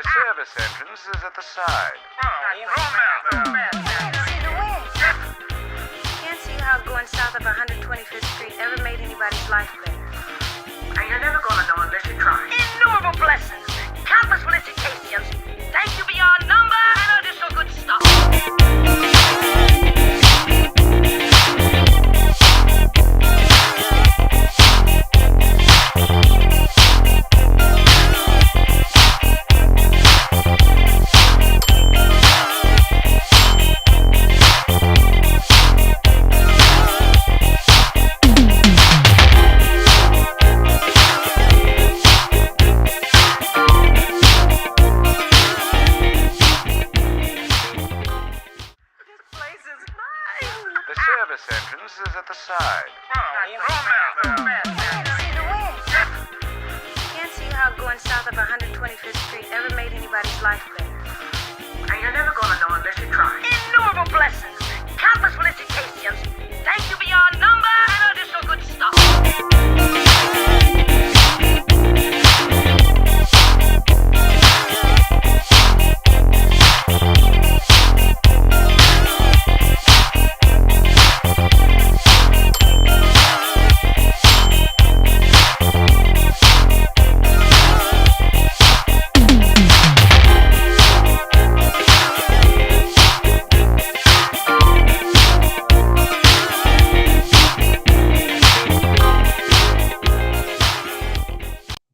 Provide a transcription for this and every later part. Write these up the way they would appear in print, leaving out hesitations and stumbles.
service entrance is at the side. See the wind. Can't see how going south of 125th Street ever made anybody's life better. And you're never gonna know unless you try. Innumerable blessings, countless felicitations, thank you beyond number, and additional good stuff. The service entrance is at the side. See the wind. Can't see how going south of 125th Street ever made anybody's life better. And you're never gonna know unless you try. Innumerable blessings, countless felicitations, thank you beyond number, and additional good stuff.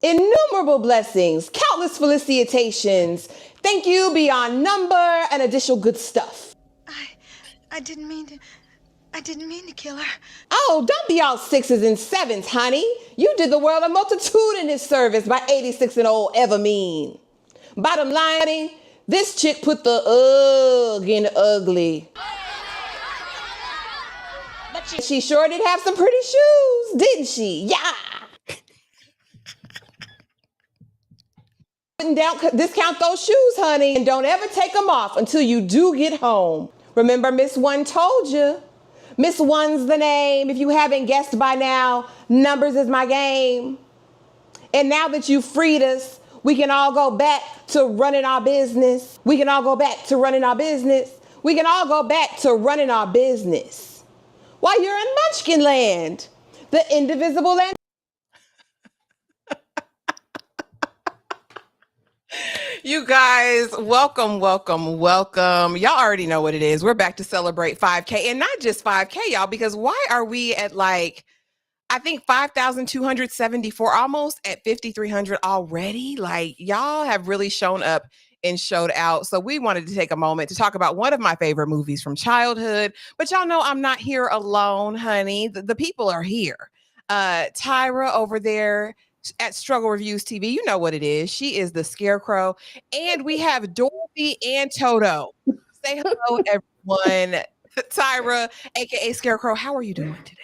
Innumerable blessings, countless felicitations, thank you beyond number, and additional good stuff. I didn't mean to kill her. Oh, don't be all sixes and sevens, honey. You did the world a multitudinous service by 86 and old ever mean. Bottom line, honey, this chick put the ugh in ugly. But she sure did have some pretty shoes, didn't she? Yeah. Discount those shoes, honey, and don't ever take them off until you do get home. Remember, Miss One told you. Miss One's the name. If you haven't guessed by now, numbers is my game. And now that you freed us, we can all go back to running our business. We can all go back to running our business. We can all go back to running our business. While you're in Munchkin Land, the indivisible land. You guys, welcome. Y'all already know what it is. We're back to celebrate 5K, and not just 5K, y'all, because why are we at I think 5,274, almost at 5,300 already? Y'all have really shown up and showed out. So we wanted to take a moment to talk about one of my favorite movies from childhood. But y'all know I'm not here alone, honey. The people are here. Tyra over there at Struggle Reviews TV, you know what it is. She is the Scarecrow. And we have Dorothy and Toto. Say hello, everyone. Tyra, aka Scarecrow, how are you doing today?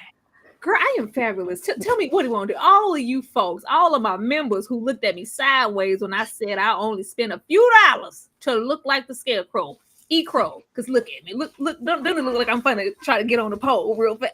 Girl, I am fabulous. Tell me what do you want to do? All of you folks, all of my members who looked at me sideways when I said I only spent a few dollars to look like the Scarecrow. E-Crow, because look at me. Look, don't it look like I'm finna try to get on the pole real fast.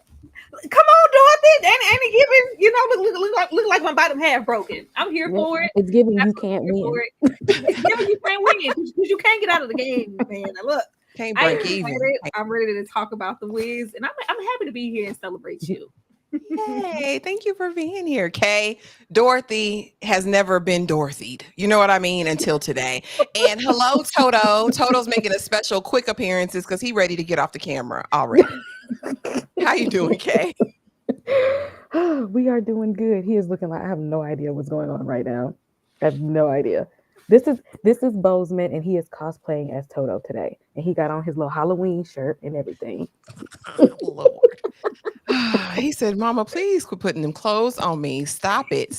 Come on, Dorothy. Ain't it giving, look like my bottom half broken. I'm here for it. It's giving you can't win. It's giving you can't win because you can't get out of the game, man. Now look, Can't break even. I'm ready to talk about the Wiz, and I'm happy to be here and celebrate you. Hey, thank you for being here, Kay. Dorothy has never been Dorothy'd. You know what I mean? Until today. And hello, Toto. Toto's making a special quick appearances because he's ready to get off the camera already. How you doing, Kay? We are doing good. He is looking like I have no idea what's going on right now. I have no idea. This is Bozeman, and he is cosplaying as Toto today. And he got on his little Halloween shirt and everything. Lord. He said, Mama, please quit putting them clothes on me. Stop it.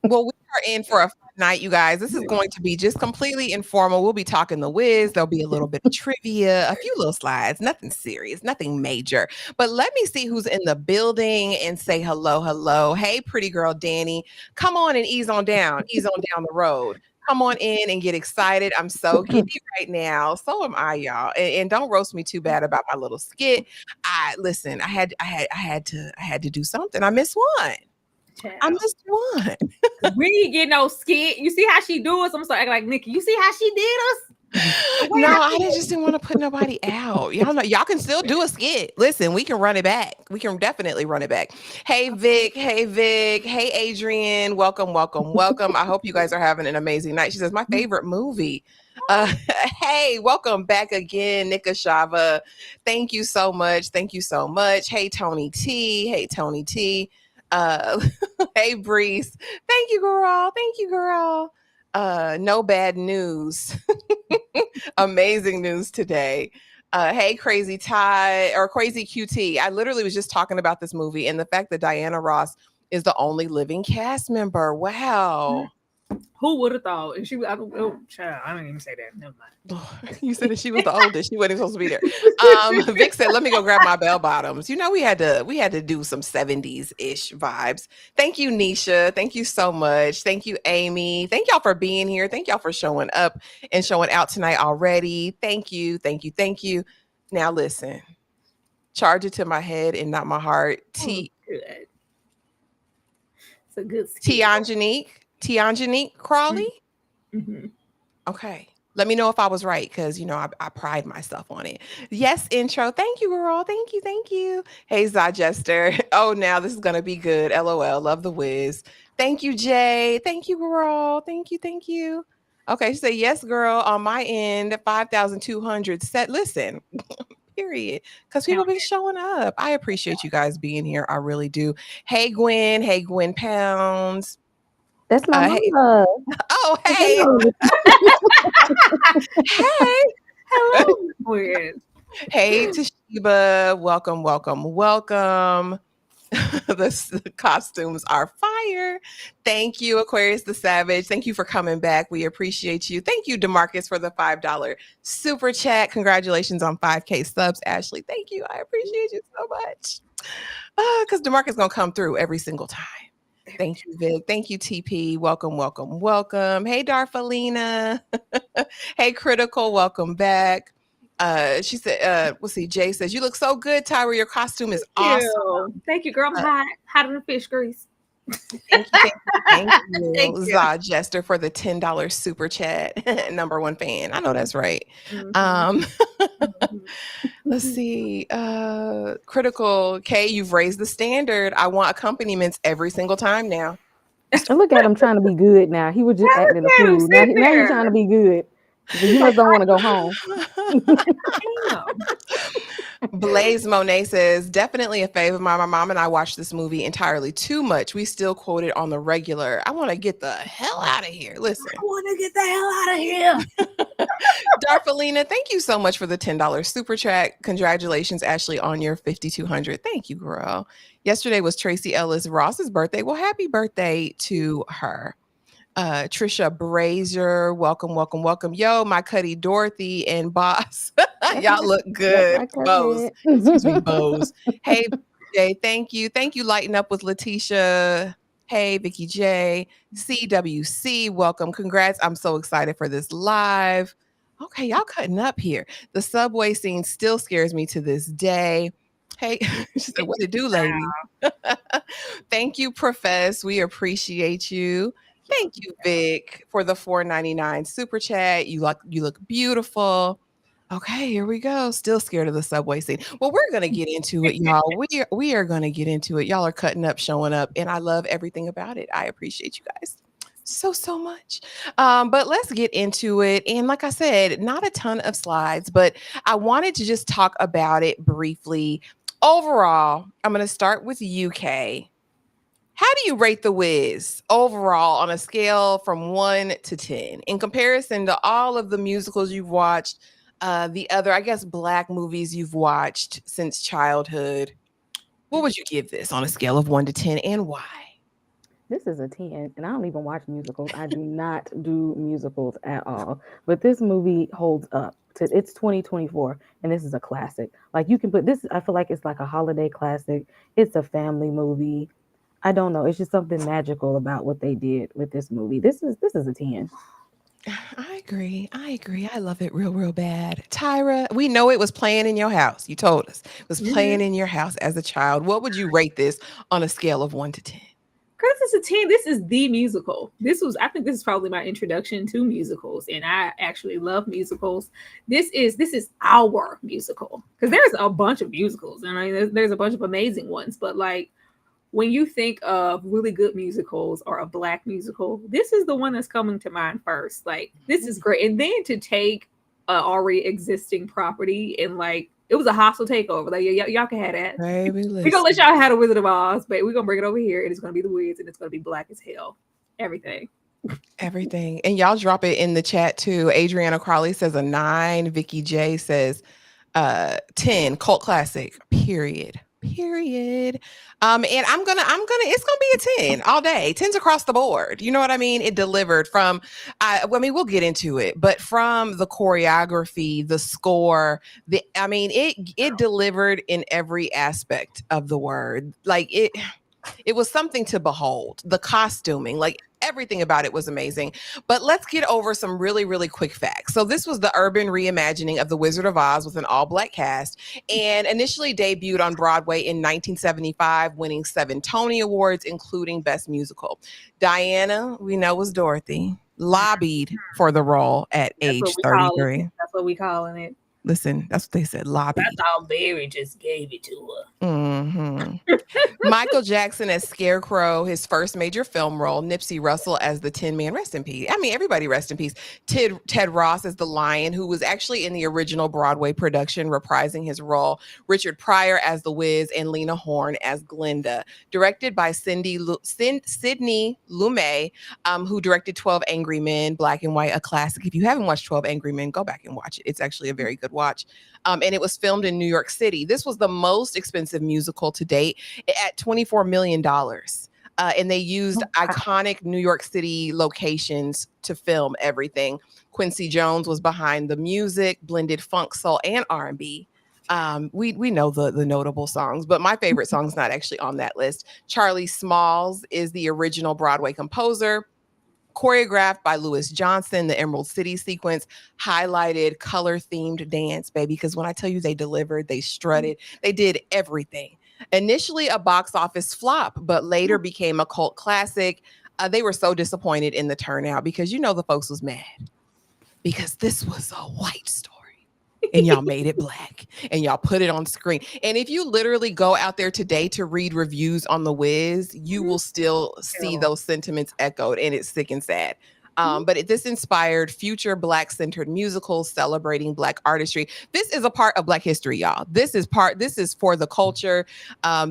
Well, we are in for a fun night, you guys. This is going to be just completely informal. We'll be talking the Wiz. There'll be a little bit of trivia, a few little slides, nothing serious, nothing major. But let me see who's in the building and say hello. Hey, pretty girl, Danny. Come on and ease on down the road. Come on in and get excited. I'm so giddy right now. So am I, y'all. And don't roast me too bad about my little skit. I had to do something. I missed one. Child. I missed one. We ain't get no skit. You see how she do us? I'm sorry, acting like Nikki. You see how she did us? No, I just didn't want to put nobody out. Y'all know, y'all can still do a skit. Listen, we can run it back. We can definitely run it back. Hey Vic, hey Adrian, welcome. I hope you guys are having an amazing night. She says, my favorite movie. Hey, welcome back again, Nika Shava. Thank you so much. Hey Tony T. Hey Breeze. Thank you, girl. No bad news. Amazing news today. Hey, Crazy Ty or Crazy QT. I literally was just talking about this movie and the fact that Diana Ross is the only living cast member. Wow. Who would have thought? And child, I didn't even say that. Never mind. You said that she was the oldest. She wasn't supposed to be there. Vic said, "Let me go grab my bell bottoms." You know, we had to do some 70s-ish vibes. Thank you, Nisha. Thank you so much. Thank you, Amy. Thank y'all for being here. Thank y'all for showing up and showing out tonight already. Thank you. Now listen, charge it to my head and not my heart. Good. It's a good Tianjanique Crawley. Mm-hmm. Okay. Let me know if I was right, because, I pride myself on it. Yes, intro. Thank you, girl. Thank you. Hey, Zajester. Oh, now this is going to be good. LOL. Love the whiz. Thank you, Jay. Thank you, girl. Thank you. Okay, she said, yes, girl. On my end, 5,200 set. Listen, period. Because people been showing up. I appreciate you guys being here. I really do. Hey, Gwen Pounds. That's my Hey. mama. Oh, hey. Hey. Hello. Weird. Hey, Toshiba. Welcome. The costumes are fire. Thank you, Aquarius the Savage. Thank you for coming back. We appreciate you. Thank you, DeMarcus, for the $5 super chat. Congratulations on 5K subs, Ashley. Thank you. I appreciate you so much. Because DeMarcus is going to come through every single time. Thank you, Vic. Thank you, TP. Welcome. Hey, Darfalina. Hey, Critical. Welcome back. She said, we'll see. Jay says, you look so good, Tyra. Your costume is awesome. Thank you, girl. I'm hot. Hotter than fish grease. Thank you. Thank you. Zod Jester for the $10 super chat. Number one fan. I know that's right. Mm-hmm. Let's see. Critical K, you've raised the standard. I want accompaniments every single time now. And look at him trying to be good now. He was just acting a fool. Now he's trying to be good. So you must don't want to go home. Blaze Monet says, definitely a fave of mine. My mom and I watched this movie entirely too much. We still quote it on the regular. I want to get the hell out of here. Listen. I want to get the hell out of here. Darfalina, thank you so much for the $10 super chat. Congratulations, Ashley, on your 5,200. Thank you, girl. Yesterday was Tracy Ellis Ross's birthday. Well, happy birthday to her. Trisha Brazier, welcome. Yo, my Cuddy Dorothy and Boss. Y'all look good. Bose. Excuse me, Bose. Hey, Jay, thank you. Lighten Up with Letitia. Hey, Vicky J. CWC, welcome. Congrats. I'm so excited for this live. Okay, y'all cutting up here. The subway scene still scares me to this day. Hey, she said, what to do, lady? Thank you, Profess. We appreciate you. Thank you, Vic, for the $4.99 super chat. You look beautiful. Okay, here we go. Still scared of the subway scene. Well, we're gonna get into it, y'all. We are gonna get into it. Y'all are cutting up, showing up, and I love everything about it. I appreciate you guys so much. But let's get into it. And like I said, not a ton of slides, but I wanted to just talk about it briefly. Overall, I'm gonna start with UK. How do you rate The Wiz overall on a scale from 1 to 10 in comparison to all of the musicals you've watched, the other, I guess, Black movies you've watched since childhood? What would you give this on a scale of 1 to 10 and why? This is a 10, and I don't even watch musicals. I do not do musicals at all. But this movie holds up. It's 2024, and this is a classic. Like, you can put this, I feel like it's like a holiday classic. It's a family movie. I don't know. It's just something magical about what they did with this movie. This is a 10. I agree. I love it real bad. Tyra, we know it was playing in your house. You told us it was playing in your house as a child. What would you rate this on a scale of 1 to 10? Girl, this is a 10. This is the musical. I think this is probably my introduction to musicals, and I actually love musicals. This is our musical, because there's a bunch of musicals, and I mean, there's a bunch of amazing ones, but like when you think of really good musicals or a Black musical, this is the one that's coming to mind first. Like, this is great. And then to take a already existing property and like, it was a hostile takeover. Like, y'all can have that. Baby, We're gonna let y'all have a Wizard of Oz, but we're gonna bring it over here, and it's gonna be the Wiz, and it's gonna be Black as hell. Everything. And y'all drop it in the chat too. Adriana Crawley says a 9. Vicky J says 10. Cult classic. Period. And I'm gonna it's gonna be a 10 all day. 10s across the board. You know what I mean? It delivered from I mean, we'll get into it, but from the choreography, the score, it delivered in every aspect of the word. Like it was something to behold. The costuming, like everything about it was amazing. But let's get over some really, really quick facts. So this was the urban reimagining of The Wizard of Oz with an all-Black cast, and initially debuted on Broadway in 1975, winning 7 Tony Awards, including Best Musical. Diana, we know, was Dorothy, lobbied for the role at age 33. That's what we calling it. Listen, that's what they said, lobby. That's how Barry just gave it to her. Mm-hmm. Michael Jackson as Scarecrow, his first major film role. Nipsey Russell as the Tin Man, rest in peace. I mean, everybody rest in peace. Ted Ross as the Lion, who was actually in the original Broadway production, reprising his role. Richard Pryor as the Wiz, and Lena Horne as Glinda. Directed by Sidney Lumet, who directed 12 Angry Men, black and white, a classic. If you haven't watched 12 Angry Men, go back and watch it. It's actually a very good watch. And it was filmed in New York City. This was the most expensive musical to date at $24 million. And they used iconic New York City locations to film everything. Quincy Jones was behind the music, blended funk, soul, and R&B. We know the notable songs, but my favorite song's not actually on that list. Charlie Smalls is the original Broadway composer. Choreographed by Louis Johnson, the Emerald City sequence highlighted color-themed dance, baby, because when I tell you they delivered, they strutted, they did everything. Initially a box office flop, but later became a cult classic. They were so disappointed in the turnout because, you know, the folks was mad because this was a white story. And y'all made it Black and y'all put it on screen. And if you literally go out there today to read reviews on The Wiz, you will still see those sentiments echoed, and it's sick and sad. But this inspired future Black-centered musicals celebrating Black artistry. This is a part of Black history, y'all. This is for the culture.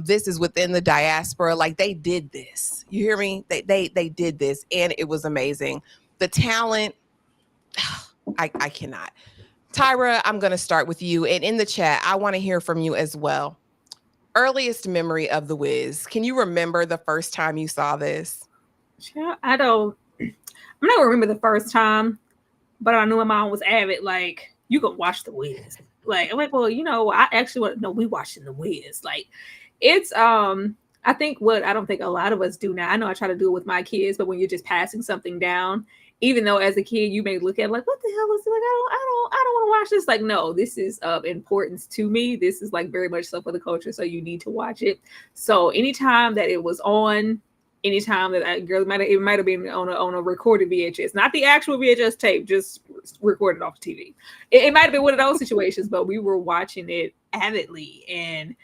This is within the diaspora. Like, they did this. You hear me? They did this, and it was amazing. The talent, I cannot. Tyra, I'm going to start with you. And in the chat, I want to hear from you as well. Earliest memory of The Wiz. Can you remember the first time you saw this? I'm not gonna remember the first time, but I knew my mom was avid. Like, you could watch The Wiz. Like, I'm like, well, you know, I actually want to know we watching The Wiz. Like, it's I think what I don't think a lot of us do now. I know I try to do it with my kids, but when you're just passing something down, even though as a kid you may look at it like, what the hell is it? Like, I don't want to watch this. Like, no, this is of importance to me. This is like very much so for the culture, so you need to watch it. So anytime that it was on, anytime that it might have been on a recorded VHS, not the actual VHS tape, just recorded off TV. It might have been one of those situations, but we were watching it avidly. And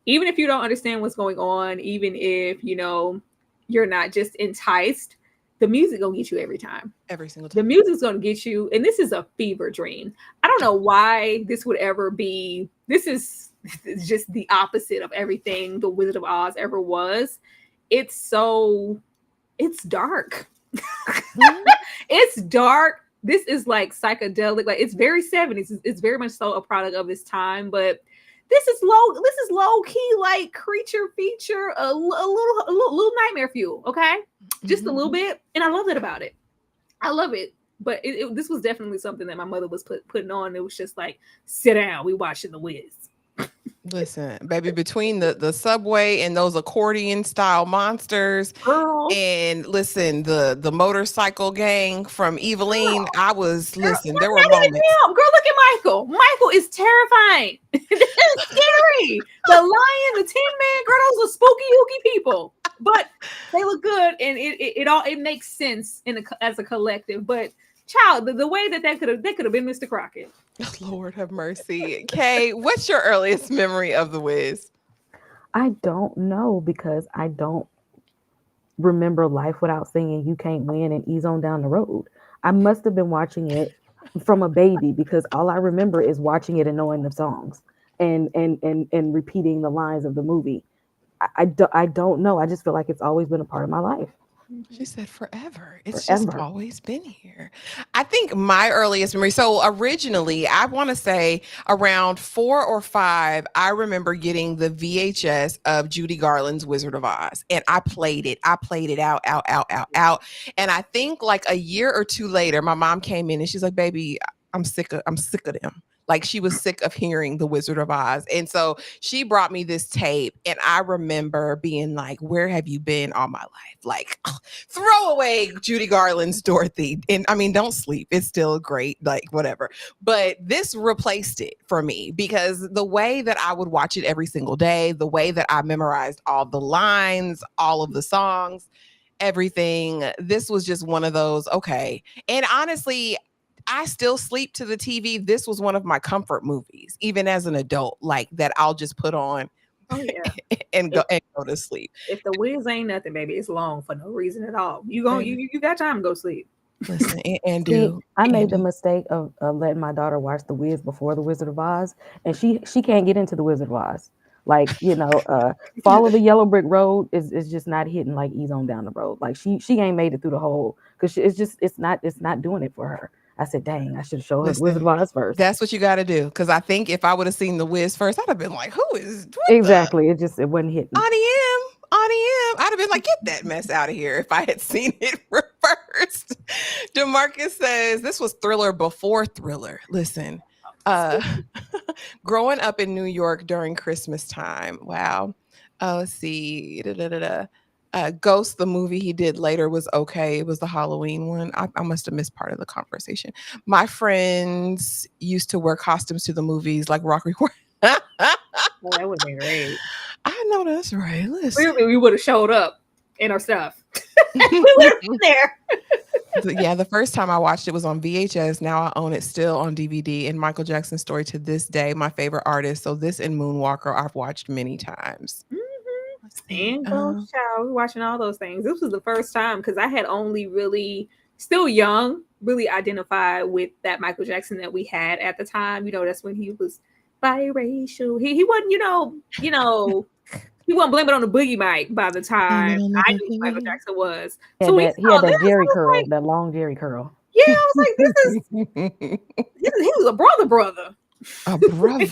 even if you don't understand what's going on, even if, you know, you're not just enticed, the music gonna get you every time. Every single time. The music's gonna get you, and this is a fever dream. I don't know why this would ever be. This is just the opposite of everything The Wizard of Oz ever was. It's dark. It's dark. This is like psychedelic. Like, it's very 70s. It's very much so a product of its time, but this is low key, like creature feature, a little nightmare fuel. Okay. Just a little bit. And I love that about it. I love it. But this was definitely something that my mother was putting on. It was just like, sit down, we watching The Wiz. Listen, baby, between the subway and those accordion style monsters, Girl. and listen, the motorcycle gang from Eveline, there were moments. Girl, look at Michael. Michael is terrifying. It's scary. The lion, the Tin Man, girl, those are spooky, ooky people. but they look good, and it makes sense as a collective. But child, the way that could have been Mr. Crockett. Lord have mercy. Kay, what's your earliest memory of The Wiz? I don't know because I don't remember life without singing "You Can't Win" and "Ease on Down the Road." I must have been watching it from a baby because all I remember is watching it and knowing the songs and repeating the lines of the movie. I don't know. I just feel like it's always been a part of my life. She said forever. It's Forever. just always been here. I think my earliest memory, so originally, I want to say around 4 or 5, I remember getting the VHS of Judy Garland's Wizard of Oz. And I played it. I played it out. And I think like a year or 2 later, my mom came in and she's like, baby, I'm sick of them. Like she was sick of hearing the Wizard of Oz. And so she brought me this tape. And I remember being like, where have you been all my life? Like, throw away Judy Garland's Dorothy. And I mean, don't sleep. It's still great, like whatever. But this replaced it for me because the way that I would watch it every single day, the way that I memorized all the lines, all of the songs, everything, this was just one of those, okay. And honestly, I still sleep to the TV. This was one of my comfort movies, even as an adult, like that I'll just put on and go to sleep. If The Wiz ain't nothing, baby, it's long for no reason at all. You got time to go sleep. Listen, and do I made the mistake of letting my daughter watch The Wiz before The Wizard of Oz, and she can't get into The Wizard of Oz. Like, Follow the Yellow Brick Road is just not hitting like Ease on Down the Road. Like she ain't made it through the whole because it's not doing it for her. I said, dang, I should have showed her Wizard of Oz first. That's what you got to do. Because I think if I would have seen The Wiz first, I'd have been like, who is... Exactly. It wasn't hitting. Auntie M. I'd have been like, get that mess out of here if I had seen it first. DeMarcus says, this was Thriller before Thriller. Listen, growing up in New York during Christmas time. Wow. Let's see. Ghost, the movie he did later, was okay. It was the Halloween one. I must have missed part of the conversation. My friends used to wear costumes to the movies like Rocky Horror. That would have been great. I know that's right. Listen. Clearly, we would have showed up in our stuff. We would have been there. Yeah, the first time I watched it was on VHS. Now I own it still on DVD. And Michael Jackson's Story to this day, my favorite artist. So this and Moonwalker I've watched many times. And Ghost Child, we're watching all those things. This was the first time because I had only really, still young, really identified with that Michael Jackson that we had at the time. That's when he was biracial. He wasn't, he wasn't blaming on the boogie mic by the time I knew who Michael Jackson was. He had that Jerry curl, like, that long Jerry curl. Yeah, I was like, he was a brother. A brother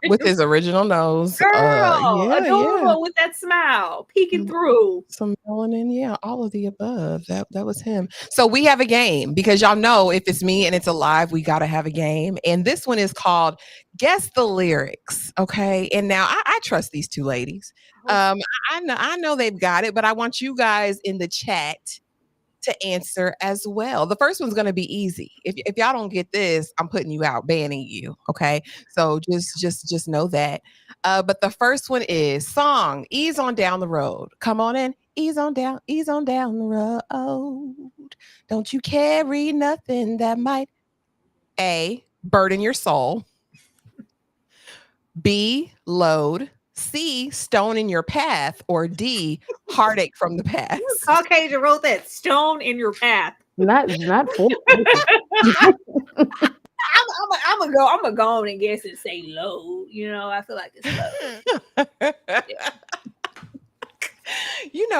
with his original nose. Girl, adorable with that smile peeking through. Some melanin, all of the above. That was him. So we have a game because y'all know if it's me and it's alive, we got to have a game. And this one is called Guess the Lyrics. Okay. And now I trust these two ladies. I know they've got it, but I want you guys in the chat to answer as well. The first one's going to be easy. If y'all don't get this, I'm putting you out, banning you. Okay. So just know that. But the first one is song, Ease on Down the Road. Come on in. Ease on down the road. Don't you carry nothing that might A, burden your soul. B, load. C, stone in your path, or D, heartache from the past. Caucasian wrote that, stone in your path. Not for. I'm gonna go on and guess and say low. I feel like it's low. Yeah.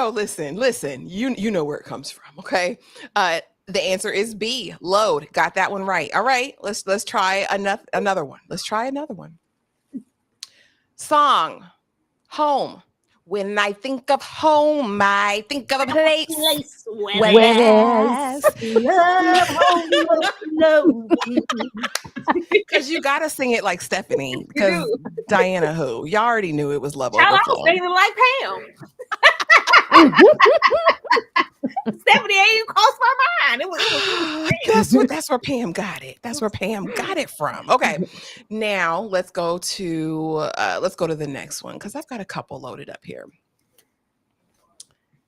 Listen. You know where it comes from, okay? The answer is B, load. Got that one right. All right, let's try another one. Let's try another one. Song, home. When I think of home, I think of a place where there's love. Because you gotta sing it like Stephanie. Because Diana, who y'all already knew it was love I was overflowing. singing like Pam. Stephanie ain't even crossed my mind. It was That's where Pam got it. That's where Pam got it from. Okay, now let's go to the next one because I've got a couple loaded up here.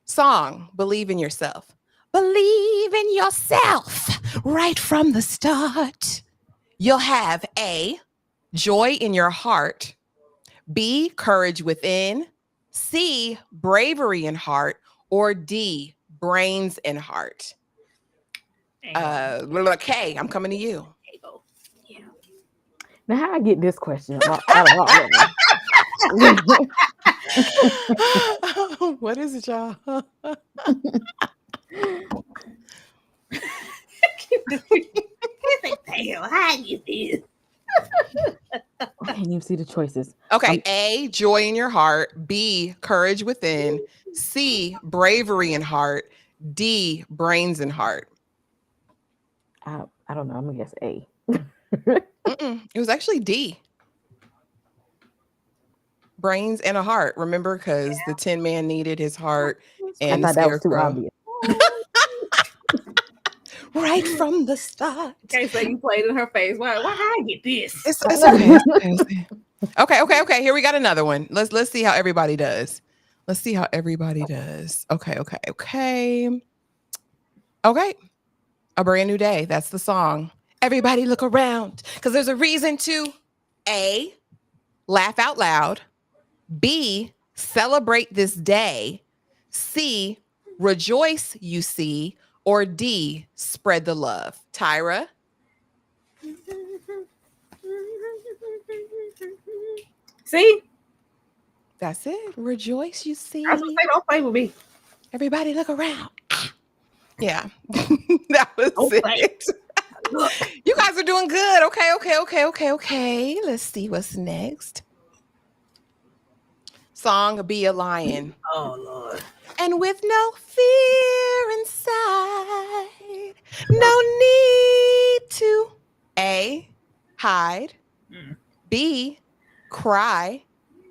Song, Believe in Yourself. Believe in yourself right from the start. You'll have A, joy in your heart, B, courage within, C, bravery in heart, or D, brains in heart. K, I'm coming to you. Yeah. Now, how I get this question out of all of them? What is it, y'all? Damn, how you feel? I can't even see the choices. Okay, A, joy in your heart, B, courage within, C, bravery in heart, D, brains in heart. I don't know. I'm gonna guess A. It was actually D. Brains and a heart. Remember, because the Tin Man needed his heart and I the thought that was too Scarecrow. obvious. Right from the start. Okay, so you played in her face. Why I get this? It's okay. It's okay. Okay. Here we got another one. Let's see how everybody does. Okay. A Brand New Day. That's the song. Everybody look around, because there's a reason to A, laugh out loud, B, celebrate this day, C, rejoice, you see, or D, spread the love. Tyra? See? That's it. Rejoice, you see. I was gonna say, don't play with me. Everybody look around. Yeah. That was Okay. it. You guys are doing good. Okay. Let's see what's next. Song, Be a Lion. Oh Lord. And with no fear inside, no need to A, hide, B, cry,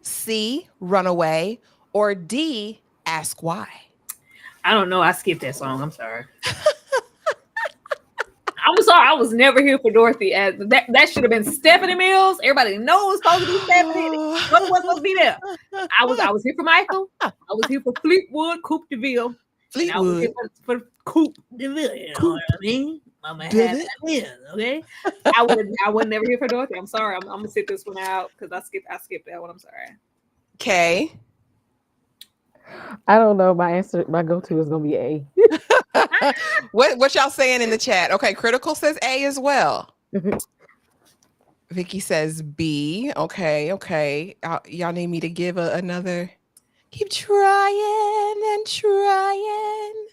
C, run away, or D, ask why. I don't know. I skipped that song. I'm sorry. I'm sorry. I was never here for Dorothy. As that should have been Stephanie Mills. Everybody knows it's supposed to be Stephanie. What was supposed to be there? I was here for Michael. I was here for Fleetwood, Coupe de Ville. I was here for Coupe de Ville. You know what I mean? I'm gonna have that win, okay? I would never here for Dorothy. I'm sorry. I'm gonna sit this one out because I skipped that one. I'm sorry. Okay. I don't know. My answer, my go-to is gonna be A. What y'all saying in the chat? Okay, Critical says A as well. Vicky says B. Okay. Y'all need me to give another. Keep trying and trying.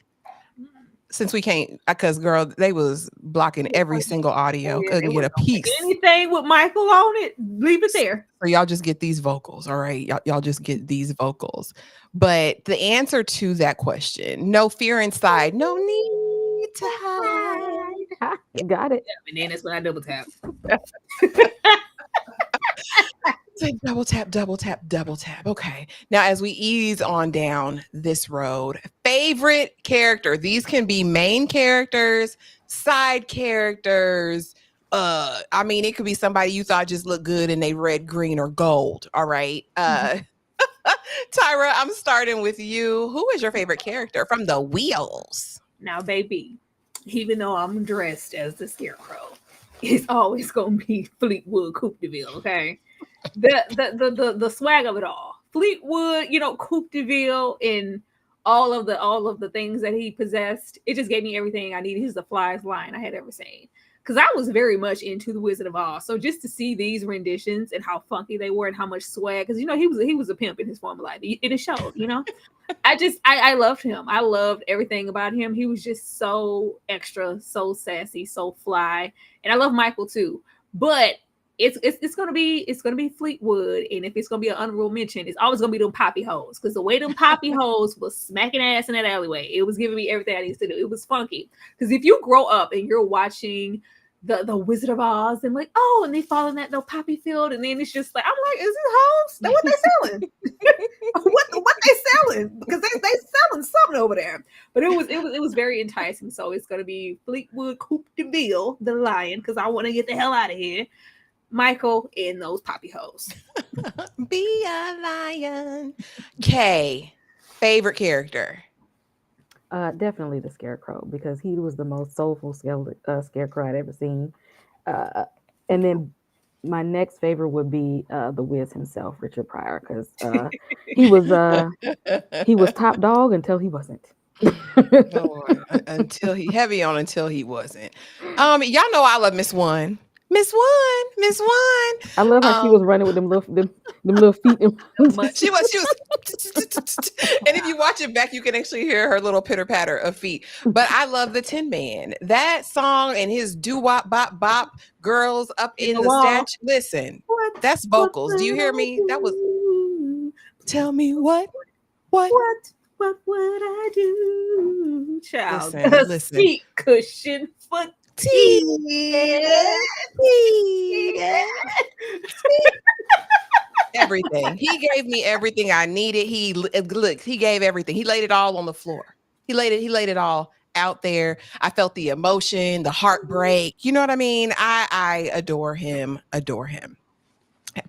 Since we can't, because girl, they was blocking every single audio. Couldn't get a piece. Anything with Michael on it, leave it there. Or y'all just get these vocals, all right? Y'all just get these vocals. But the answer to that question, no fear inside, no need to hide. Got it. And then that's when I double tap. Say double tap. Okay. Now, as we ease on down this road, favorite character. These can be main characters, side characters. I mean, it could be somebody you thought just looked good and they red, green, or gold. All right. Tyra, I'm starting with you. Who is your favorite character from the Wheels? Now, baby, even though I'm dressed as the Scarecrow, it's always gonna be Fleetwood Coupe de Ville, okay? The swag of it all. Fleetwood, Coupe de Ville, and all of the things that he possessed. It just gave me everything I needed. He's the flyest lion I had ever seen. Because I was very much into the Wizard of Oz. So just to see these renditions and how funky they were and how much swag, because he was a pimp in his former life. It showed, I loved him. I loved everything about him. He was just so extra, so sassy, so fly. And I love Michael too. But it's gonna be Fleetwood, and if it's gonna be an honorable mention, it's always gonna be them poppy hoes. Because the way them poppy hoes was smacking ass in that alleyway, it was giving me everything I needed to do. It was funky. Because if you grow up and you're watching the Wizard of Oz and and they fall in that little poppy field, and then it's just like, I'm like, is it hoes? What they selling? what they selling? Because they selling something over there. But it was very enticing. So it's gonna be Fleetwood Coupe de Ville, the lion, because I want to get the hell out of here. Michael and those poppy hoes. Be a lion. Kay, favorite character. Definitely the Scarecrow because he was the most soulful Scarecrow I'd ever seen. And then my next favorite would be the Wiz himself, Richard Pryor, because he was top dog until he wasn't. Lord, until he wasn't. Y'all know I love Miss One. Miss One, Miss One. I love how she was running with them little feet. She was, and if you watch it back, you can actually hear her little pitter patter of feet. But I love the Tin Man. That song and his doo wop bop bop, girls up in the statue. Listen, that's vocals. Do you hear me? That was. Tell me what. What would I do, child? Listen. Seat cushion foot. Everything. He gave me everything I needed. He gave everything. He laid it all on the floor. He laid it all out there. I felt the emotion, the heartbreak. You know what I mean? I adore him.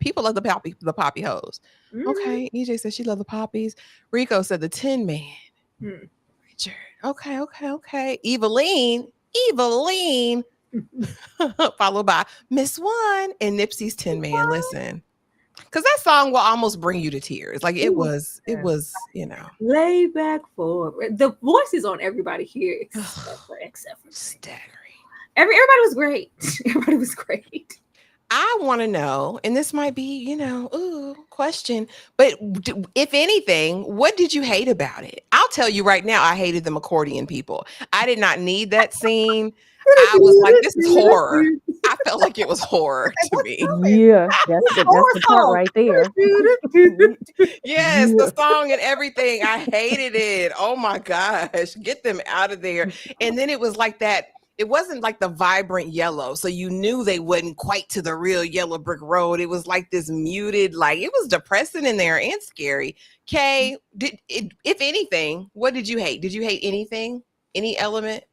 People love the poppy hoes. Okay. EJ said she loved the poppies. Rico said the Tin Man. Richard. Okay. Eveline, followed by Miss One and Nipsey's Tin Man. Listen, because that song will almost bring you to tears. Like it was, you know. Lay back forward. The voices on everybody here, except for staggering. Everybody was great. Everybody was great. I want to know, and this might be, question, but if anything, what did you hate about it? I'll tell you right now, I hated them accordion people. I did not need that scene. I was like, this is horror. I felt like it was horror to me. Yeah, that's the part right there. Yes, the song and everything. I hated it. Oh my gosh, get them out of there. And then it was like that. It wasn't like the vibrant yellow. So you knew they wasn't quite to the real yellow brick road. It was like this muted, like it was depressing in there and scary. Kay, if anything, what did you hate? Did you hate anything? Any element?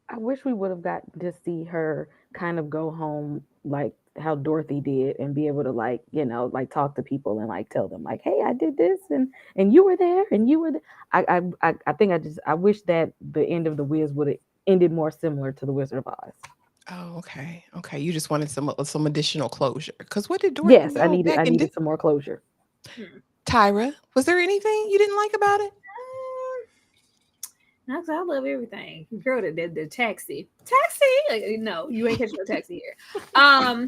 I wish we would have got to see her kind of go home like how Dorothy did and be able to like talk to people and like tell them like, hey, I did this and you were there and you were there. I wish that the end of the Wiz would have ended more similar to the Wizard of Oz. Oh, okay. You just wanted some additional closure. Because what did Dorothy? Yes, I needed some more closure. Tyra, was there anything you didn't like about it? No, I love everything. Girl, the taxi. No, you ain't catching no taxi here. I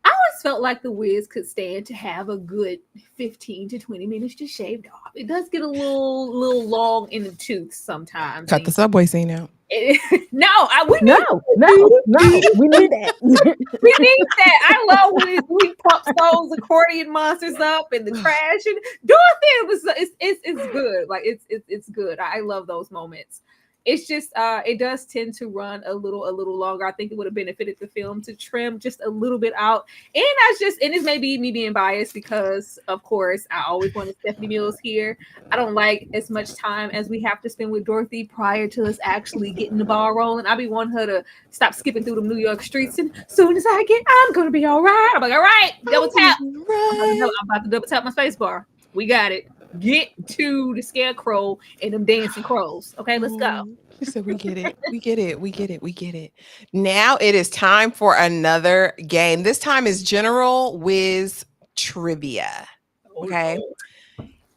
always felt like the Wiz could stand to have a good 15 to 20 minutes just shaved off. It does get a little long in the tooth sometimes. Cut the subway scene out. We need No, we need that. We need that. I love when we pump those accordion monsters up in the trash and Dorothy. It's good. Like it's good. I love those moments. It's just it does tend to run a little longer. I think it would have benefited the film to trim just a little bit out. And this may be me being biased because of course I always wanted Stephanie Mills here. I don't like as much time as we have to spend with Dorothy prior to us actually getting the ball rolling. I be wanting her to stop skipping through the New York streets and soon as I'm gonna be all right. I'm like, all right, double tap. I'm about to double tap my space bar. We got it. Get to the Scarecrow and them dancing crows. Okay, let's go. She said, we get it. Now it is time for another game. This time is General Wiz Trivia. Okay.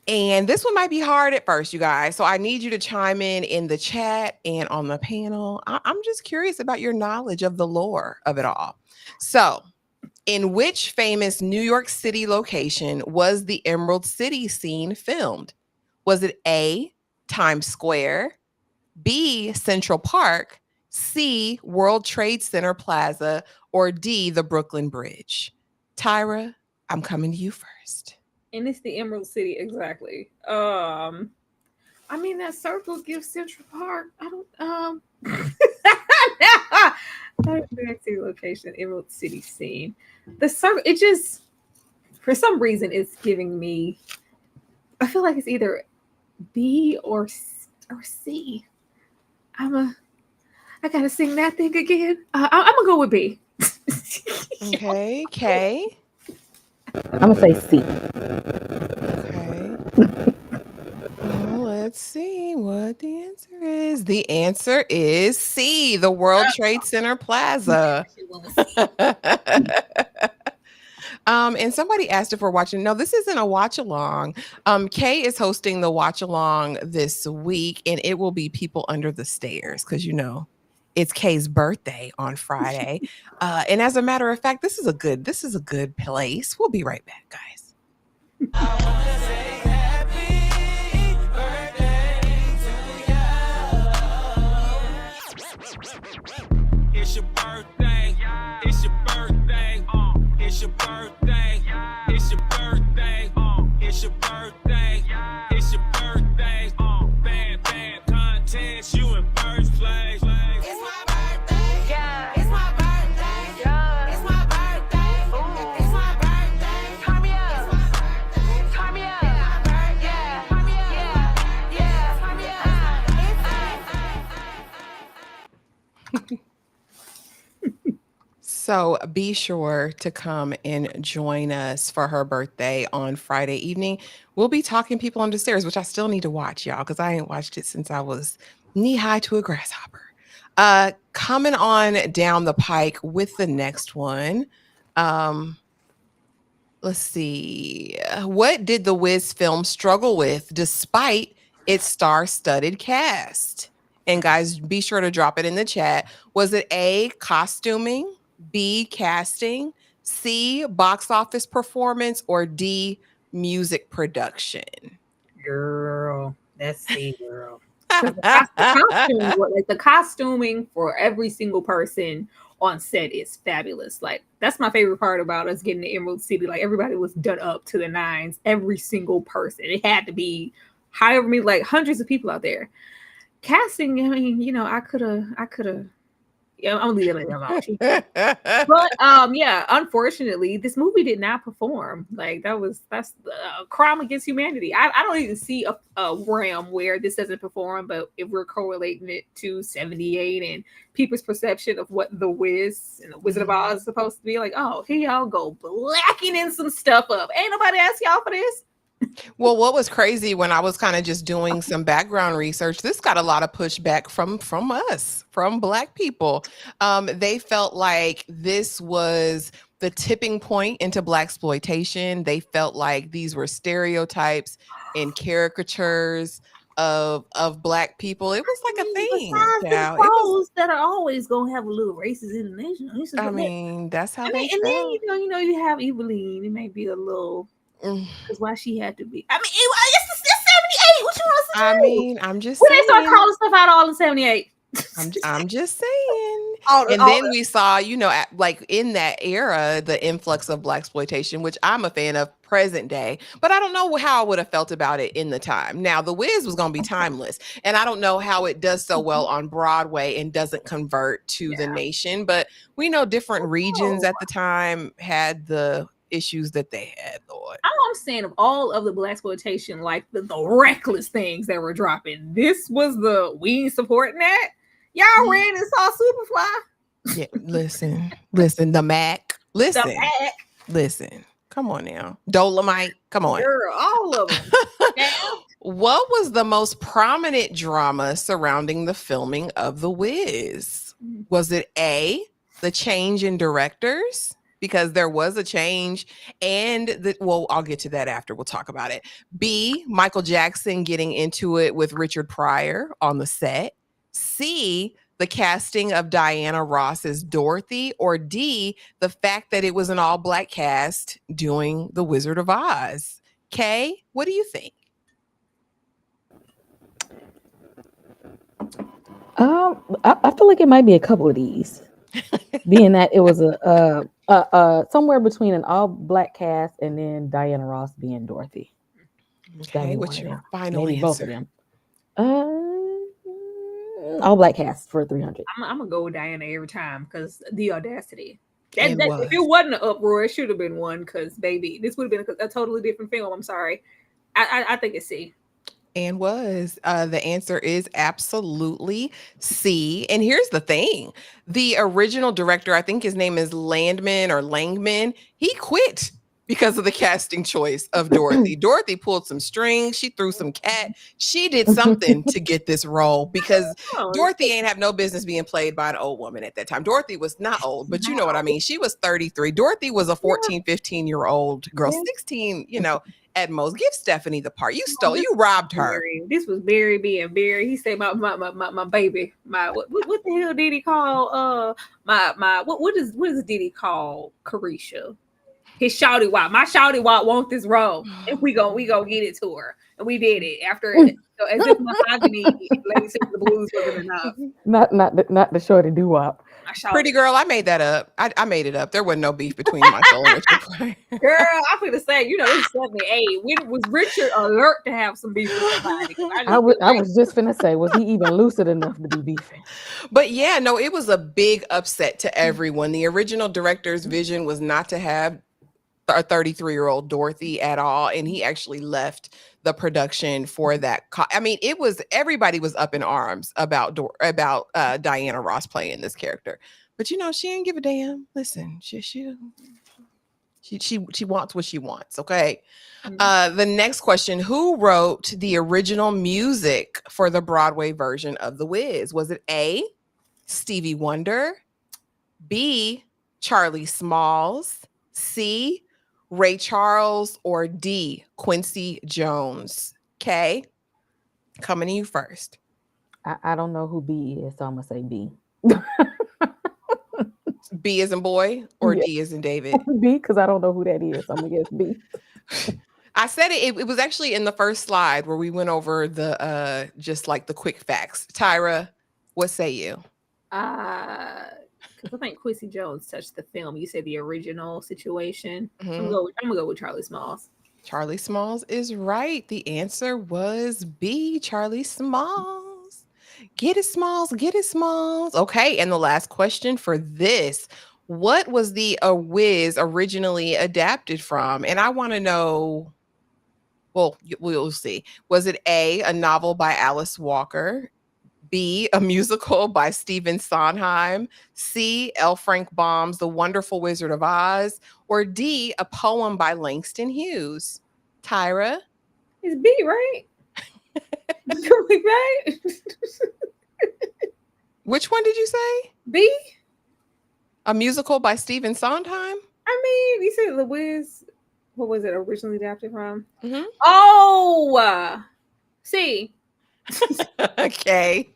And this one might be hard at first, you guys. So I need you to chime in the chat and on the panel. I'm just curious about your knowledge of the lore of it all. So, in which famous New York City location was the Emerald City scene filmed? Was it A, Times Square, B, Central Park, C, World Trade Center Plaza, or D, the Brooklyn Bridge? Tyra, I'm coming to you first. And it's the Emerald City, exactly. I mean, that circle gives Central Park. City location, Emerald City scene. The circle, it just, for some reason, it's giving me, I feel like it's either B or C. I gotta sing that thing again. I'm gonna go with B. Okay, Kay. I'm gonna say C. Okay. Well, Let's see what the answer is. The answer is C, the World Trade Center Plaza. And somebody asked if we're watching. No, this isn't a watch along. Kay is hosting the watch along this week, and it will be People Under the Stairs because it's Kay's birthday on Friday. And as a matter of fact, this is a good place. We'll be right back, guys. It's your birthday. It's your birthday. It's your birthday. It's your birthday. It's your birthday. It's your birthday. Bad contest. You in first place. It's my birthday. Yeah. It's my birthday. Yeah. It's my birthday. Ooh. It's my birthday. Turn me up. Turn me up. Yeah. Turn me up. Yeah. Yeah. Turn me up. So be sure to come and join us for her birthday on Friday evening. We'll be talking People Under the Stairs, which I still need to watch, y'all, because I ain't watched it since I was knee high to a grasshopper. Coming on down the pike with the next one. Let's see. What did the Wiz film struggle with despite its star-studded cast? And guys, be sure to drop it in the chat. Was it A, costuming, B, casting, C, box office performance, or D, music production? Girl, that's C, girl. The costuming for every single person on set is fabulous. Like, that's my favorite part about us getting to Emerald City. Like, everybody was done up to the nines. Every single person. It had to be however many, like hundreds of people out there. Casting, I mean, I could have. Yeah, I'm gonna leave it alone. But yeah, unfortunately, this movie did not perform. Like that's a crime against humanity. I don't even see a realm where this doesn't perform. But if we're correlating it to 78 and people's perception of what the Wiz and the Wizard of Oz is supposed to be, like, oh, here y'all go blacking in some stuff up. Ain't nobody asked y'all for this. Well, what was crazy when I was kind of just doing some background research, this got a lot of pushback from us, from Black people. They felt like this was the tipping point into Blaxploitation. They felt like these were stereotypes and caricatures of Black people. It was like a thing. Those that are always gonna have a little racist in the nation. I mean, that's how they and felt. then you have Eveline. It may be a little. Because why she had to be? I mean, it's 78. What you want to say? I mean, I'm just when saying. They start calling stuff out all in 78. I'm just saying. Then we saw, like in that era, the influx of Blaxploitation, which I'm a fan of present day, but I don't know how I would have felt about it in the time. Now, The Wiz was going to be timeless, and I don't know how it does so well on Broadway and doesn't convert to the nation, but we know different regions at the time had the issues that they had, Lord. I'm saying of all of the Blaxploitation, like the reckless things that were dropping, this was we ain't supporting that. Y'all ran and saw Superfly. Yeah, listen, the Mac. Listen. Come on now. Dolomite. Come on. Girl, all of them. What was the most prominent drama surrounding the filming of The Wiz? Was it A, the change in directors? Because there was a change, and I'll get to that after. We'll talk about it. B, Michael Jackson getting into it with Richard Pryor on the set. C, the casting of Diana Ross as Dorothy. Or D, the fact that it was an all-Black cast doing The Wizard of Oz. Kay, what do you think? I feel like it might be a couple of these, being that it was somewhere between an all-Black cast and then Diana Ross being Dorothy. Okay, what's your final Maybe answer? both of them. All-Black cast for 300. I'm gonna go with Diana every time because the audacity. If it wasn't an uproar, it should have been one. Because baby, this would have been a totally different film. I'm sorry. I think it's C. And the answer is absolutely C. And here's the thing. The original director, I think his name is Langman, he quit because of the casting choice of Dorothy. Dorothy pulled some strings. She threw some cat. She did something to get this role because Oh, Dorothy ain't have no business being played by an old woman at that time. Dorothy was not old, but you know what I mean. She was 33. Dorothy was a 14, 15-year-old girl, 16, at most. Give Stephanie the part. You robbed her. This was Barry being Barry. He said, my baby, what the hell did he call what does Diddy call Carisha? His shouty wop. My shouty wop want this role, and we go get it to her, and we did it after. So as if misogyny, Lady Sings the Blues wasn't enough. Not the shorty doo wop. Pretty girl, I made that up. I made it up. There wasn't no beef between my soul and Richard. Girl, I feel the same. It's 78. When was Richard alert to have some beef with somebody? I was just finna say, was he even lucid enough to be beefing? But yeah, no, it was a big upset to everyone. The original director's vision was not to have a 33-year-old Dorothy at all, and he actually left the production for that. I mean, everybody was up in arms about Diana Ross playing this character, but she didn't give a damn. Listen, she wants what she wants. Okay. The next question: who wrote the original music for the Broadway version of The Wiz? Was it A, Stevie Wonder, B, Charlie Smalls, C, Ray Charles, or D, Quincy Jones? Okay, coming to you first. I don't know who B is, so I'm gonna say B. B as in boy, or D as in David? B, because I don't know who that is. I'm gonna guess B. I said it was actually in the first slide where we went over the just like the quick facts. Tyra, what say you? Because I think Quincy Jones touched the film. You said the original situation. Mm-hmm. I'm gonna go with Charlie Smalls. Charlie Smalls is right. The answer was B, Charlie Smalls. Get it, Smalls. Get it, Smalls. Okay, and the last question for this: what was the Wiz originally adapted from? And I want to know. Well, we'll see. Was it A, a novel by Alice Walker? B, a musical by Stephen Sondheim? C, L. Frank Baum's The Wonderful Wizard of Oz? Or D, a poem by Langston Hughes? Tyra? It's B, right? Right? Which one did you say? B? A musical by Stephen Sondheim? I mean, you said The Wiz. What was it originally adapted from? Mm-hmm. Oh! C. Okay.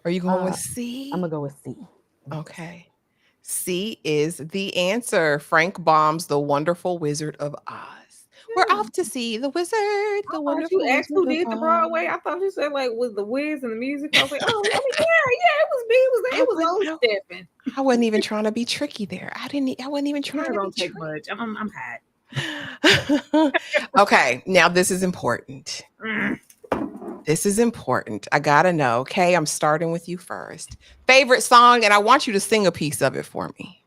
Are you going with C? I'm gonna go with C. Okay. C is the answer. Frank Baum's The Wonderful Wizard of Oz. We're off to see the wizard. The wonderful. You asked who did the Broadway. I thought you said like was the Wiz and the music. I was like, oh, I mean, yeah, it was B. It was old Stephen. I wasn't even trying to be tricky there. I wasn't even trying to don't be take much. I'm hot. Okay, now this is important. This is important. I gotta know. Okay, I'm starting with you first. Favorite song, and I want you to sing a piece of it for me.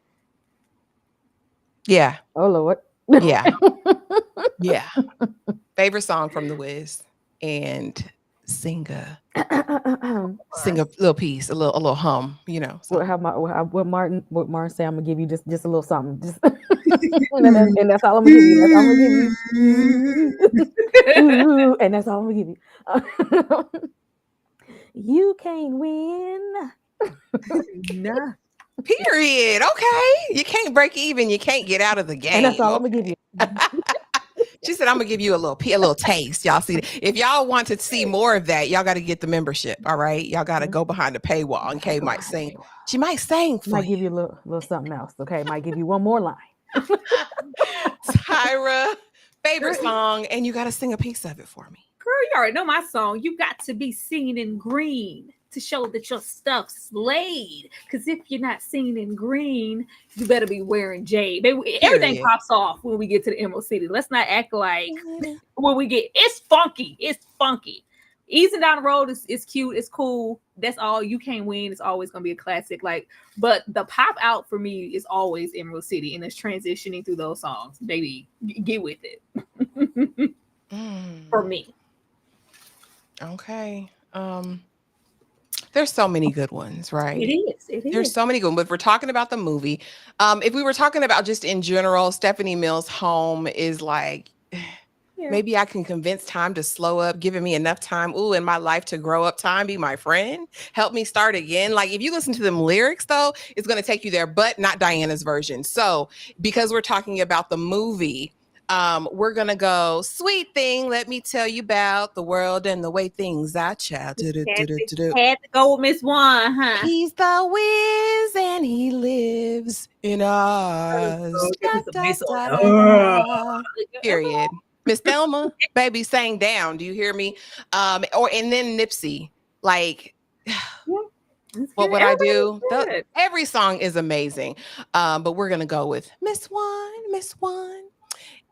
Yeah. Oh Lord. Yeah. Yeah. Favorite song from The Wiz, and sing a little piece, a little hum. What Martin said? I'm gonna give you just a little something. Just and that's all I'm gonna give you. That's all I'm gonna give you. And that's all I'm gonna give you. You can't win. Nah. Period. Okay. You can't break even. You can't get out of the game. And that's all I'm gonna give you. She said, "I'm gonna give you a little taste." Y'all see, if y'all want to see more of that, y'all got to get the membership. All right, y'all got to go behind the paywall. And Kay might sing. She might sing for Might give you a little something else. Okay, might give you one more line. Tyra, favorite song, and you got to sing a piece of it for me. Girl, you already know my song. You got to be singing in green to show that your stuff's laid. Because if you're not singing in green, you better be wearing jade. Baby, everything pops off when we get to the Emerald City. Let's not act like when we get, it's funky. It's funky. Easing down the road is cute. It's cool. That's all. You can't win. It's always going to be a classic. But the pop out for me is always Emerald City. And it's transitioning through those songs. Baby, get with it. For me. Okay. There's so many good ones, It right? is. It There's is. so many good ones. But if we're talking about the movie, if we were talking about just in general, Stephanie Mills' Home is like, Yeah. maybe I can convince time to slow up, giving me enough time, in my life to grow up. Time, be my friend, help me start again. Like if you listen to them lyrics, though, it's going to take you there, but not Diana's version. So because we're talking about the movie, we're going to go, sweet thing, let me tell you about the world and the way things are, child. Had to go with Miss One, huh? He's the whiz and he lives in us. Give me some Miss Da, One. da, da. Period. Miss Thelma, baby, sang down. Do you hear me? And then Nipsey, like, what would I do? Every song is amazing. But we're gonna go with Miss One, Miss One.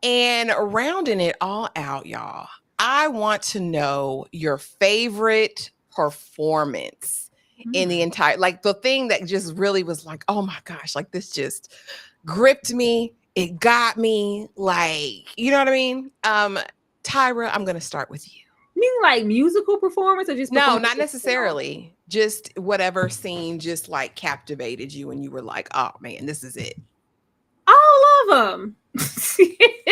And rounding it all out, y'all, I want to know your favorite performance in the entire, like the thing that just really was like, oh my gosh, like this just gripped me. It got me, like, you know what I mean? Tyra, I'm gonna start with you. You mean like musical performance or just No, performance not itself? necessarily. Just whatever scene just like captivated you and you were like, oh man, this is it. All of them.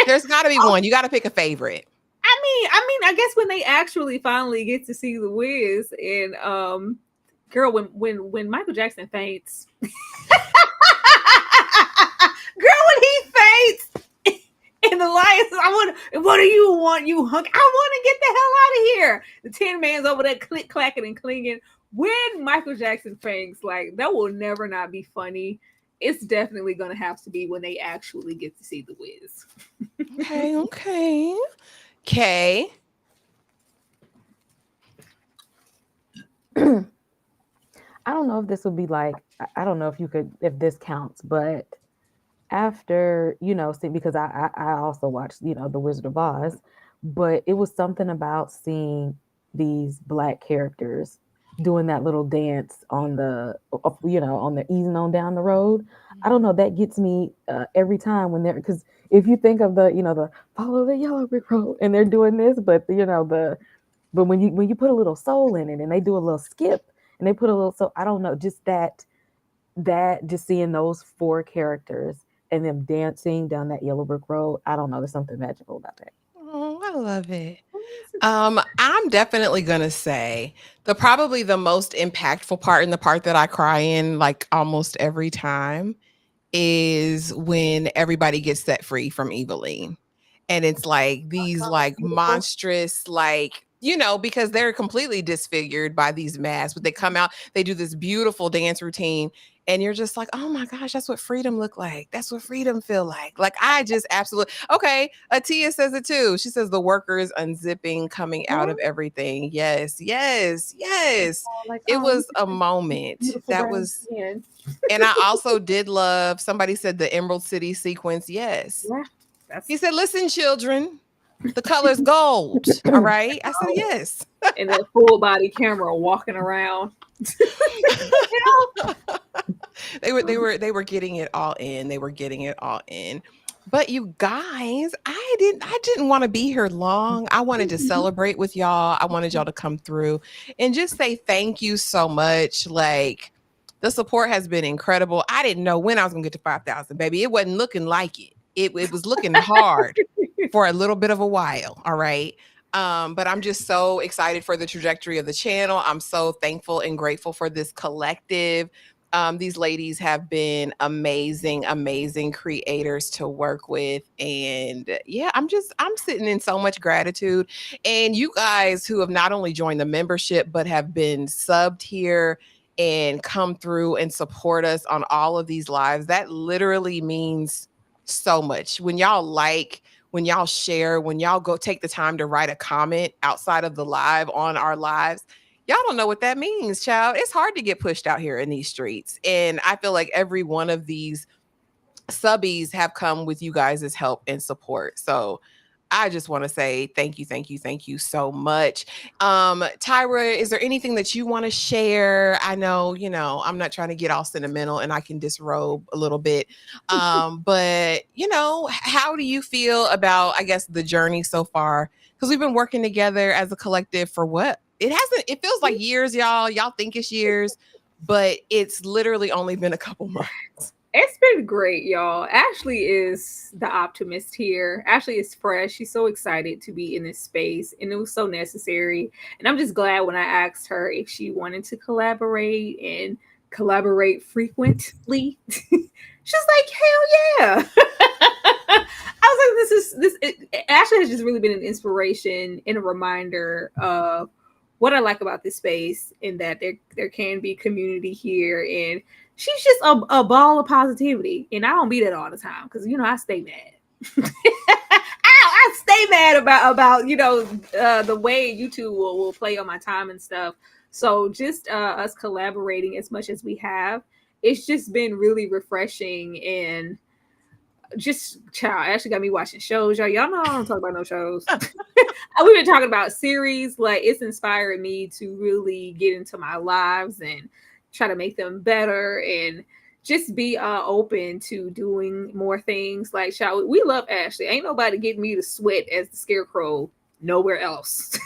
There's got to be one. You got to pick a favorite. I guess when they actually finally get to see the Wiz and girl, when Michael Jackson faints, girl, when he faints in the Lions, what do you want, you hunk? I want to get the hell out of here. The Tin Man's over there click clacking and clinging. When Michael Jackson faints, like that will never not be funny. It's definitely going to have to be when they actually get to see the Wiz. Okay. Kay. I don't know if this would be like, I don't know if this counts, but after, because I also watched, The Wizard of Oz, but it was something about seeing these Black characters doing that little dance on the easing on down the road. I don't know, that gets me every time when they're, because if you think of the follow the yellow brick road and they're doing this, but but when you put a little soul in it and they do a little skip and they put a little, so I don't know, just that just seeing those four characters and them dancing down that yellow brick road, I don't know, there's something magical about that. Oh, I love it. I'm definitely gonna say probably the most impactful part and the part that I cry in like almost every time is when everybody gets set free from Eveline. And it's like these like monstrous, like, because they're completely disfigured by these masks, but they come out, they do this beautiful dance routine. And you're just like, oh my gosh, that's what freedom look like. That's what freedom feel like. Like, I just absolutely, okay. Atia says it too. She says the workers unzipping, coming out of everything. Yes. It was a moment that was, and I also did love, somebody said the Emerald City sequence. Yes. He said, listen, children, the color's gold. All right. I said, yes. And that full body camera walking around. They were getting it all in. They were getting it all in. But you guys, I didn't want to be here long. I wanted to celebrate with y'all. I wanted y'all to come through and just say thank you so much. Like, the support has been incredible. I didn't know when I was gonna get to 5,000, baby. It wasn't looking like it. It was looking hard for a little bit of a while. All right. But I'm just so excited for the trajectory of the channel. I'm so thankful and grateful for this collective. These ladies have been amazing creators to work with. And yeah, I'm sitting in so much gratitude. And you guys who have not only joined the membership, but have been subbed here and come through and support us on all of these lives, that literally means so much. When y'all when y'all share, when y'all go take the time to write a comment outside of the live on our lives, y'all don't know what that means, child. It's hard to get pushed out here in these streets. And I feel like every one of these subbies have come with you guys' help and support. So I just want to say thank you so much. Tyra, is there anything that you want to share? I know, I'm not trying to get all sentimental and I can disrobe a little bit. But, how do you feel about, I guess, the journey so far? Because we've been working together as a collective for what? it feels like years, y'all. Y'all think it's years, but it's literally only been a couple months. It's been great, y'all. Ashley is the optimist here. Ashley is fresh. She's so excited to be in this space, and it was so necessary. And I'm just glad when I asked her if she wanted to collaborate and collaborate frequently. She's like, hell yeah. I was like, Ashley has just really been an inspiration and a reminder of what I like about this space, and that there can be community here, and she's just a ball of positivity. And I don't be that all the time because, you know, I stay mad. I stay mad about you know, the way YouTube will play on my time and stuff. So just us collaborating as much as we have, it's just been really refreshing. And just, child, Ashley got me watching shows. Y'all know I don't talk about no shows. We've been talking about series. Like, it's inspired me to really get into my lives and try to make them better, and just be open to doing more things. Like, child, we love Ashley. Ain't nobody getting me to sweat as the Scarecrow nowhere else.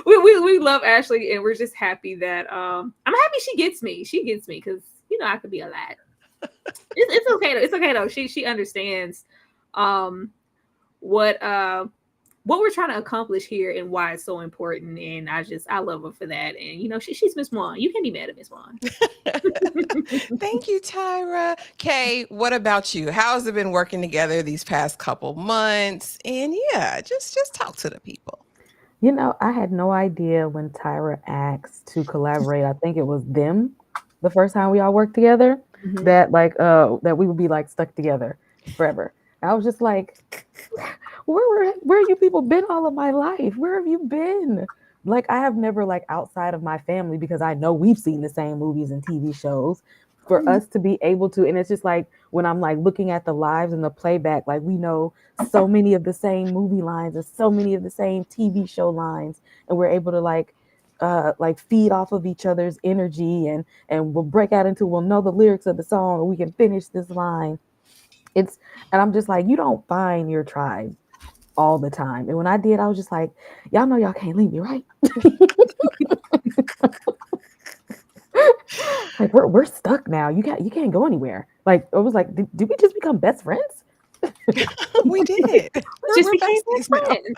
we love Ashley, and we're just happy that I'm happy she gets me. She gets me because, you know, I could be a lad. It's okay though. It's okay though. She understands what we're trying to accomplish here and why it's so important. And I love her for that. And, you know, she's Miss Wan. You can't be mad at Miss Wan. Thank you, Tyra. Kay, what about you? How has it been working together these past couple months? And yeah, just talk to the people. You know, I had no idea when Tyra asked to collaborate. I think it was them the first time we all worked together, that that we would be like stuck together forever. I was just like, where have you people been all of my life? Where have you been? Like, I have never, like, outside of my family, because I know we've seen the same movies and TV shows, for us to be able to, and it's just like when I'm like looking at the lives and the playback, like we know so many of the same movie lines and so many of the same TV show lines, and we're able to like feed off of each other's energy, and we'll break out into, we'll know the lyrics of the song, and we can finish this line. And I'm just like, you don't find your tribe all the time. And when I did, I was just like, y'all know y'all can't leave me, right? Like, we're stuck now. You can't go anywhere. Like, it was like, did we just become best friends? We did. Just became best friends.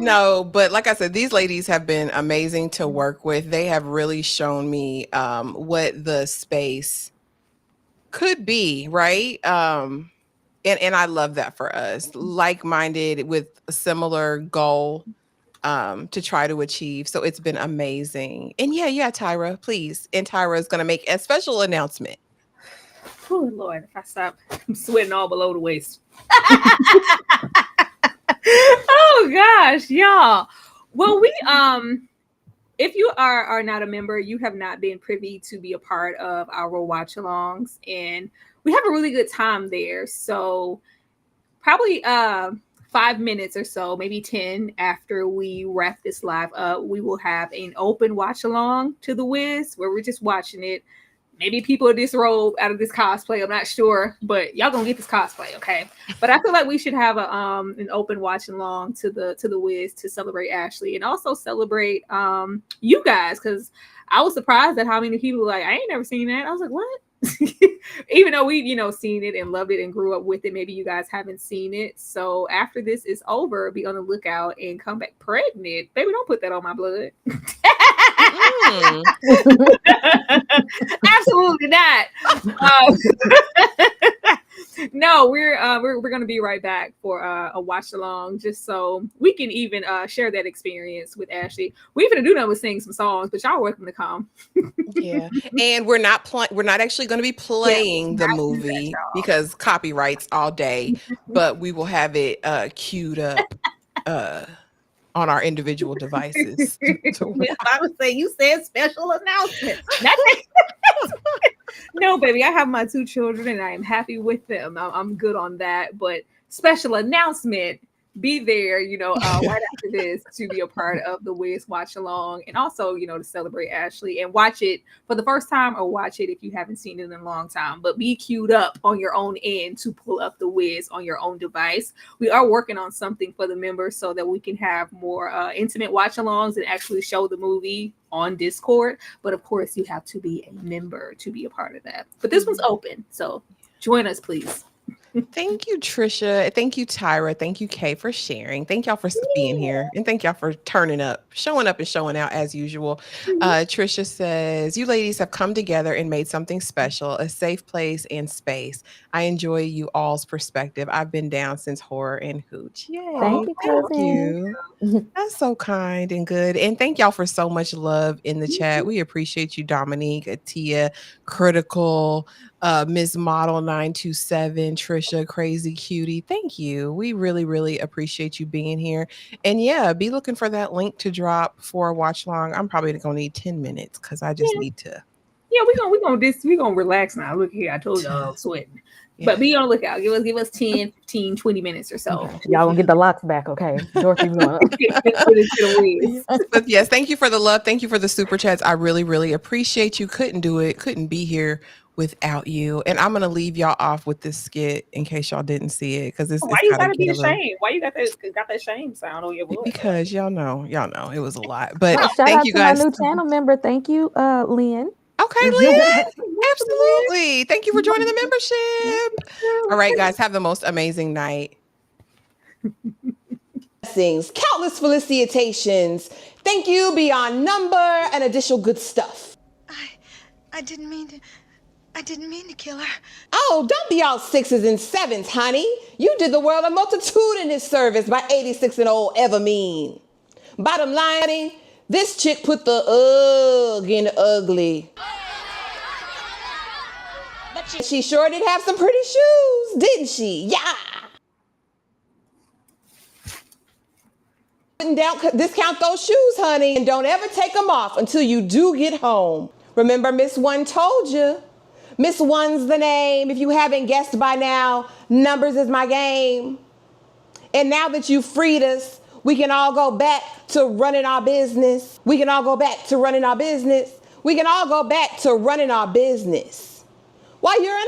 No, but like I said, these ladies have been amazing to work with. They have really shown me what the space could be, right? And I love that for us, like-minded with a similar goal to try to achieve. So it's been amazing. And yeah, Tyra, please. And Tyra is going to make a special announcement. Oh Lord, if I stop, I'm sweating all below the waist. Oh gosh, y'all. Well, we if you are not a member, you have not been privy to be a part of our watch-alongs, and we have a really good time there. So probably 5 minutes or so, maybe 10 after we wrap this live up, we will have an open watch-along to The Wiz, where we're just watching it. Maybe people disrobe out of this cosplay. I'm not sure, but y'all gonna get this cosplay, okay? But I feel like we should have an open watch along to the Wiz to celebrate Ashley, and also celebrate you guys, because I was surprised at how many people were like, I ain't never seen that. I was like, what? Even though we've seen it and loved it and grew up with it, maybe you guys haven't seen it. So after this is over, be on the lookout and come back pregnant. Baby, don't put that on my blood. Absolutely not. No, we're gonna be right back for a watch along, just so we can even share that experience with Ashley. We're gonna do that with sing some songs, but y'all are welcome to come. Yeah, and we're not actually going to be playing the movie because copyrights all day, but we will have it queued up on our individual devices. I would say you said special announcement. No, baby, I have my 2 children and I am happy with them. I'm good on that. But special announcement, be there, right after this to be a part of the Wiz watch along, and also, to celebrate Ashley and watch it for the first time, or watch it if you haven't seen it in a long time. But be queued up on your own end to pull up the Wiz on your own device. We are working on something for the members so that we can have more intimate watch alongs and actually show the movie on Discord. But of course, you have to be a member to be a part of that. But this one's open, so join us, please. Thank you, Trisha. Thank you, Tyra. Thank you, Kay, for sharing. Thank y'all for being here. And thank y'all for turning up, showing up and showing out as usual. Trisha says, you ladies have come together and made something special, a safe place and space. I enjoy you all's perspective. I've been down since Horror and Hooch. Yay. Thank you, Thank cousin. you. That's so kind and good. And thank y'all for so much love in the chat. We appreciate you, Dominique, Atia, Critical, Ms. Model 927, Trisha, Crazy Cutie. Thank you. We really, really appreciate you being here. And yeah, be looking for that link to drop for a watch long. I'm probably gonna need 10 minutes because I just need to. Yeah, we're gonna relax now. Look here, I told y'all I'm sweating. Yeah. But be on the lookout. Give us 10, 15, 20 minutes or so. Y'all gonna get the locks back, okay? Dorothy's going up. But yes, thank you for the love. Thank you for the super chats. I really, really appreciate you. Couldn't do it. Couldn't be here without you. And I'm gonna leave y'all off with this skit in case y'all didn't see it, because it's Why you gotta be ashamed? Why you got that shame sound on your voice? Because y'all know it was a lot. But Shout thank out you to guys. my new channel member. Thank you, Lynn. Okay, Lynn. Absolutely. Thank you for joining the membership. All right, guys, have the most amazing night. Blessings, countless felicitations. Thank you beyond number and additional good stuff. I didn't mean to kill her. Oh, don't be all sixes and sevens, honey. You did the world a multitudinous service by 86 and old ever mean. Bottom line, honey, this chick put the ugh in ugly. But she sure did have some pretty shoes, didn't she? Yeah. Discount those shoes, honey, and don't ever take them off until you do get home. Remember, Miss One told you. Miss One's the name. If you haven't guessed by now, numbers is my game. And now that you freed us, we can all go back to running our business. We can all go back to running our business. We can all go back to running our business. While you're in